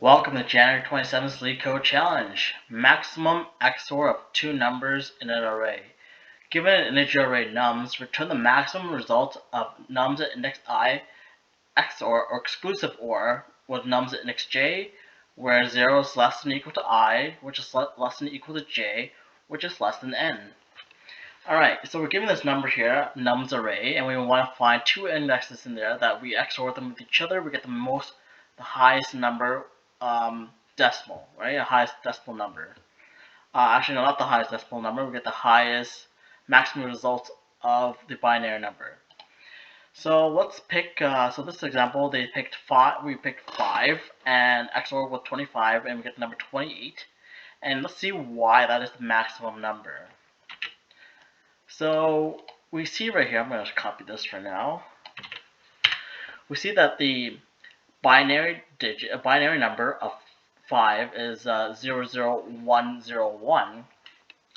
Welcome to January 27th LeetCode Challenge. Maximum XOR of two numbers in an array. Given an integer array nums, return the maximum result of nums at index I XOR or exclusive OR with nums at index j, where 0 is less than or equal to I, which is less than or equal to j, which is less than n. Alright, so we're given this number here, nums array, and we want to find two indexes in there that we XOR them with each other. We get the highest number decimal, right? The highest decimal number. Actually, no, not the highest decimal number. We get the highest maximum result of the binary number. So let's pick. So this example, they picked 5. We picked 5 and XOR with 25, and we get the number 28. And let's see why that is the maximum number. So we see right here. I'm going to copy this for now. We see that the binary number of 5 is 00101,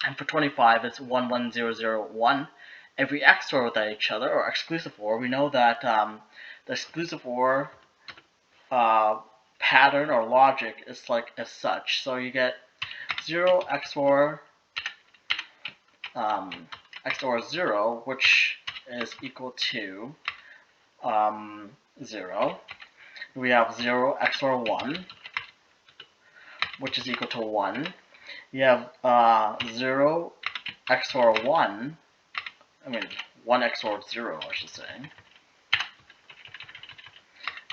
and for 25 it's 11001. If we XOR with each other, or exclusive OR, we know that the exclusive OR pattern or logic is like as such. So you get 0 XOR XOR 0, which is equal to 0. We have 0 XOR 1, which is equal to 1. You have 0 XOR 1, 1 XOR 0, I should say,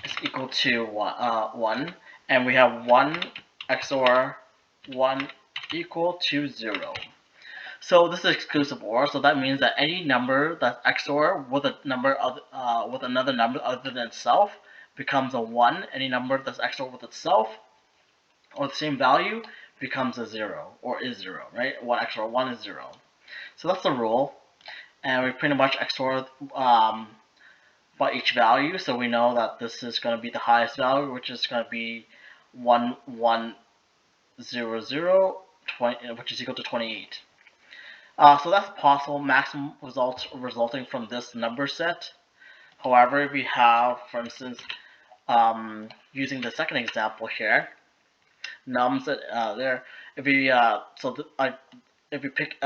is equal to 1. And we have 1 XOR 1 equal to 0. So this is exclusive OR, so that means that any number that's XOR with a number with another number other than itself becomes a 1. Any number that's XOR with itself or the same value becomes a 0, or is 0, right? 1 XOR 1 is 0. So that's the rule, and we pretty much XOR by each value, so we know that this is going to be the highest value, which is going to be 1100, which is equal to 28. So that's possible maximum results resulting from this number set. However, if we have, for instance, using the second example here, nums there. If we if we pick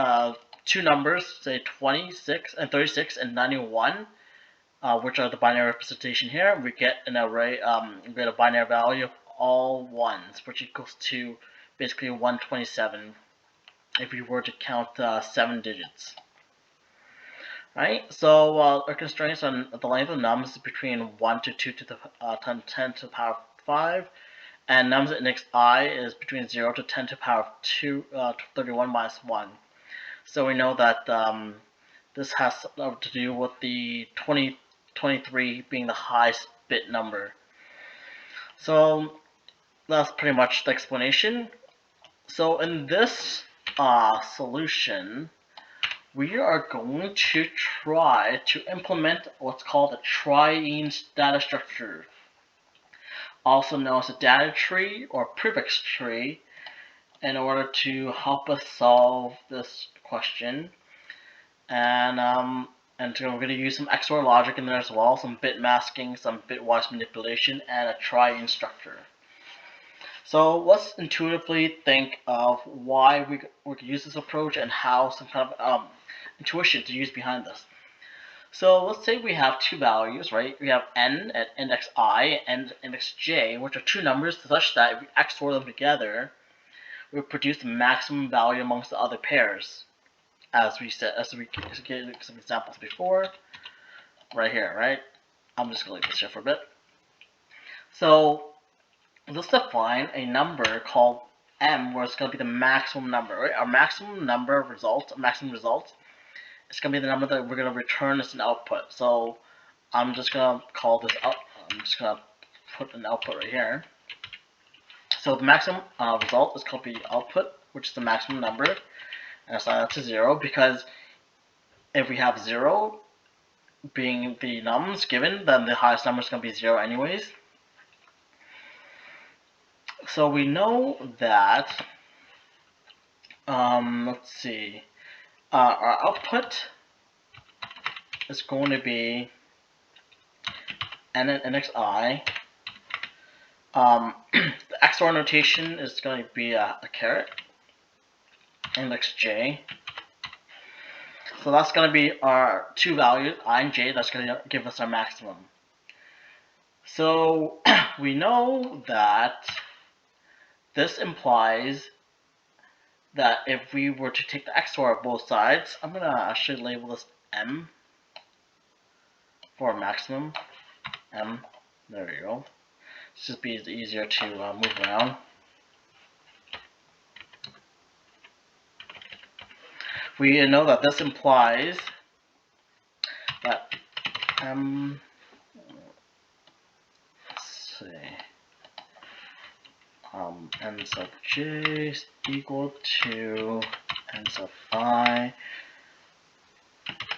two numbers, say 26 and 36 and 91, which are the binary representation here, we get an array. We get a binary value of all ones, which equals to basically 127. If we were to count 7 digits. Right, so our constraints on the length of nums is between 1 to 2 to the 10 to the power 5, and nums at index I is between 0 to 10 to the power 31 minus 1. So we know that this has to do with the 23 being the highest bit number. So that's pretty much the explanation. So in this solution, we are going to try to implement what's called a Trie data structure, also known as a data tree or prefix tree, in order to help us solve this question. And so we're going to use some XOR logic in there as well, some bit masking, some bitwise manipulation, and a Trie structure. So let's intuitively think of why we could use this approach and how some kind of intuition to use behind this. So let's say we have two values, right? We have n at index I and index j, which are two numbers such that if we XOR them together, we produce the maximum value amongst the other pairs, as we gave some examples before, right here, right? I'm just gonna leave this here for a bit. So let's define a number called m, where it's going to be the maximum number, right? Our maximum number result, is going to be the number that we're going to return as an output. So I'm just going to call this out. I'm just going to put an output right here. So the maximum result is going to be output, which is the maximum number, and assign that to 0, because if we have 0 being the nums given, then the highest number is going to be 0 anyways. So we know that, let's see, our output is going to be n at index I The XOR notation is going to be a caret, index j. So that's going to be our two values, I and j, that's going to give us our maximum. So we know that this implies that if we were to take the XOR of both sides, I'm going to actually label this M for maximum. M, there we go. It's just be easier to move around. We know that this implies that M, let's see, n sub j is equal to n sub I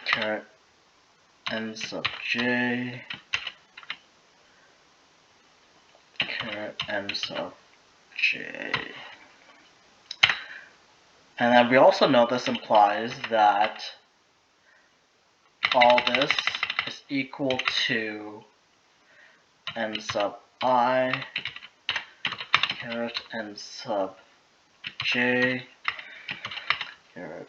caret n sub j caret n sub j. And then we also know this implies that all this is equal to n sub I caret n sub j caret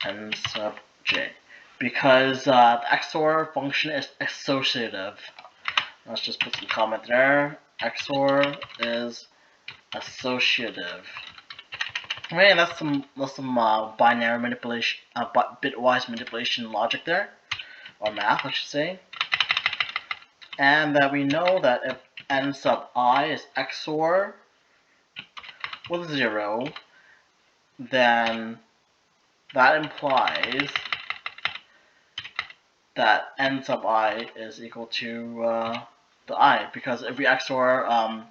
n sub j, because the XOR function is associative. Let's just put some comment there. XOR is associative. Right, that's some binary manipulation, bitwise manipulation logic there, or math, I should say. And that we know that if n sub I is XOR with 0, then that implies that n sub I is equal to the I, because if we XOR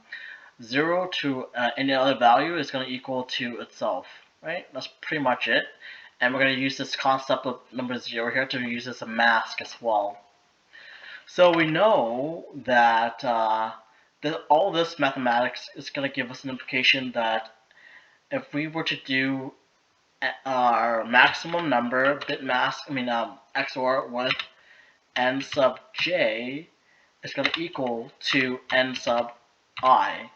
0 to any other value, is going to equal to itself, right? That's pretty much it. And we're going to use this concept of number 0 here to use as a mask as well. So we know that all this mathematics is going to give us an implication that if we were to do our maximum number bit mask, XOR with n sub j, is going to equal to n sub I.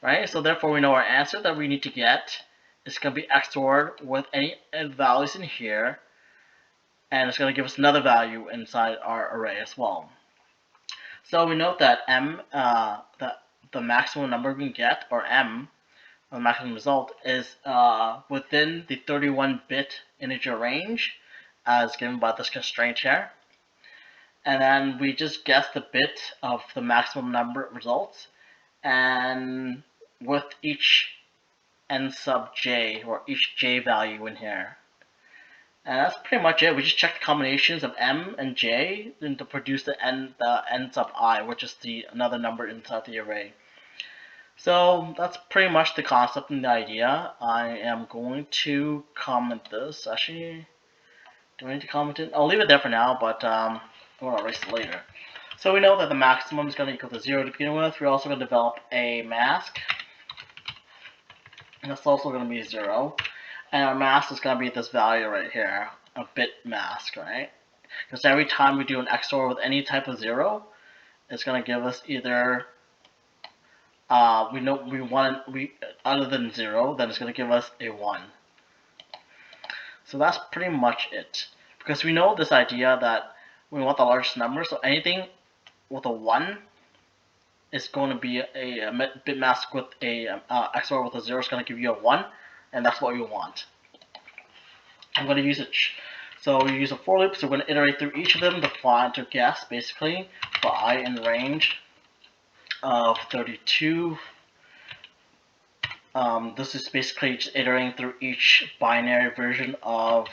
Right? So therefore we know our answer that we need to get is going to be XORed with any values in here, and it's going to give us another value inside our array as well. So we note that M, that the maximum number we can get, or M, the maximum result, is within the 31-bit integer range as given by this constraint here. And then we just guess the bit of the maximum number results, and with each n sub j, or each j value in here. And that's pretty much it. We just check the combinations of m and j and to produce the n sub I, which is another number inside the array. So that's pretty much the concept and the idea. I am going to comment this. Actually, do I need to comment it? I'll leave it there for now, but we'll erase it later. So we know that the maximum is going to equal to 0 to begin with. We're also going to develop a mask. And that's also going to be 0. And our mask is going to be this value right here, a bit mask, right? Because every time we do an XOR with any type of 0, it's going to give us either, other than 0, then it's going to give us a 1. So that's pretty much it. Because we know this idea that we want the largest number, so anything with a 1 is going to be a bit mask with a XOR with a 0 is going to give you a 1, and that's what we want. I'm going to use it. So we use a for loop, so we're going to iterate through each of them to guess, basically, for I in range of 32. This is basically just iterating through each binary version of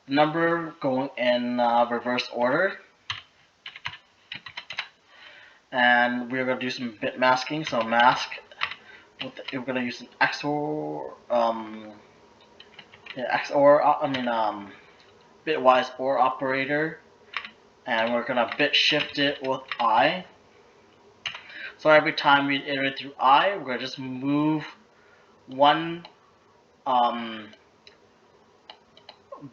the number going in reverse order. And we're going to do some bit masking. So mask, we're going to use an XOR, bitwise OR operator, and we're going to bit shift it with I. So every time we iterate through I, we're going to just move one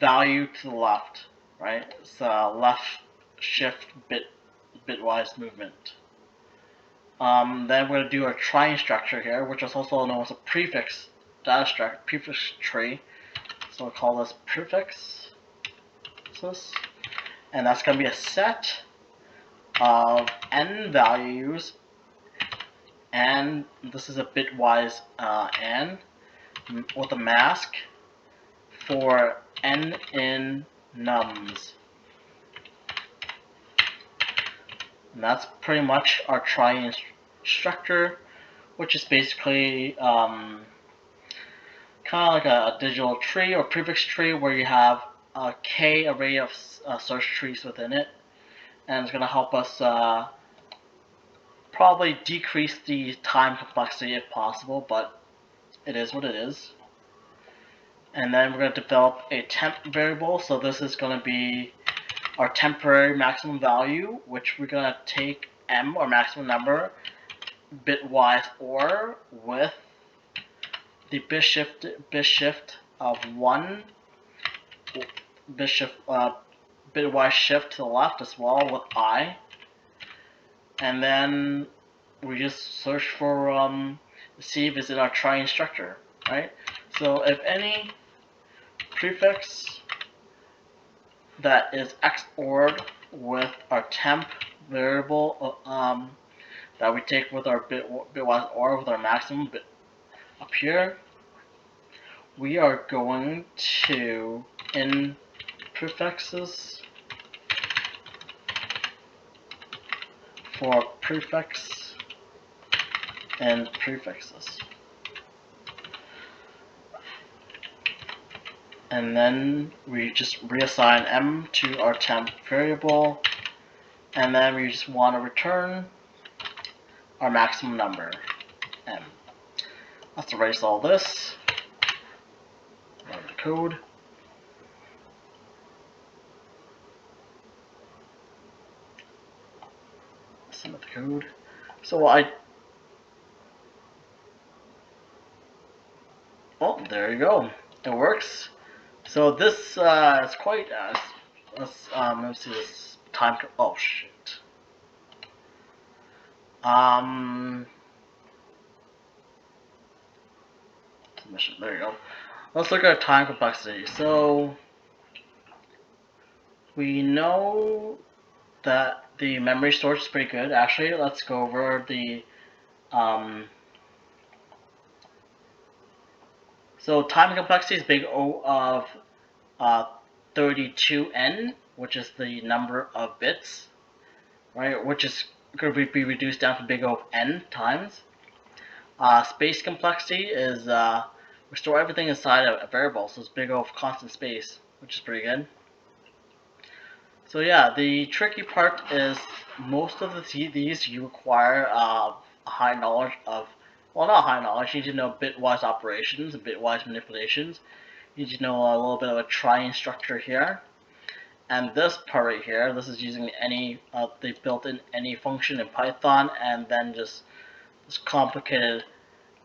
value to the left, right? It's a left shift bitwise movement. Then we're going to do a trie structure here, which is also known as a prefix data structure, prefix tree. So we'll call this prefixes, and that's going to be a set of n values, and this is a bitwise n with a mask for n in nums. And that's pretty much our trie structure, which is basically kind of like a digital tree or prefix tree where you have a k array of search trees within it, and it's going to help us probably decrease the time complexity if possible, but it is what it is. And then we're going to develop a temp variable, so this is going to be our temporary maximum value, which we're going to take m, or maximum number, bitwise OR with the bit shift of 1, bitwise shift to the left as well with I, and then we just search for see if it's in our trie structure, right? So if any prefix that is XOR'd with our temp variable that we take with our bitwise OR with our maximum bit up here, we are going to, in prefixes, for prefix and prefixes. And then we just reassign m to our temp variable, and then we just want to return our maximum number, m. Let's erase all this, run the code. Submit the code. So oh, there you go. It works. So this is quite, let's see this time, oh shit. Submission, there you go. Let's look at time complexity. So we know that the memory storage is pretty good. Actually, let's go over the, so time complexity is big O of 32n, which is the number of bits, right? Which is going to be reduced down to big O of n times. Space complexity is we store everything inside a variable, so it's big O of constant space, which is pretty good. So yeah, the tricky part is most of these you require a high knowledge of, well, not high knowledge, you need to know bitwise operations and bitwise manipulations. You need to know a little bit of a trie structure here. And this part right here, this is using any, they built in any function in Python, and then just this complicated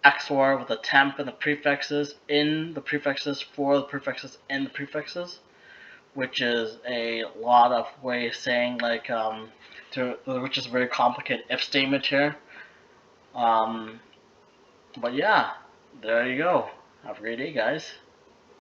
XOR with the temp and the prefixes in the prefixes for the prefixes in the prefixes, which is a lot of ways saying like, which is a very complicated if statement here. But yeah, there you go. Have a great day, guys.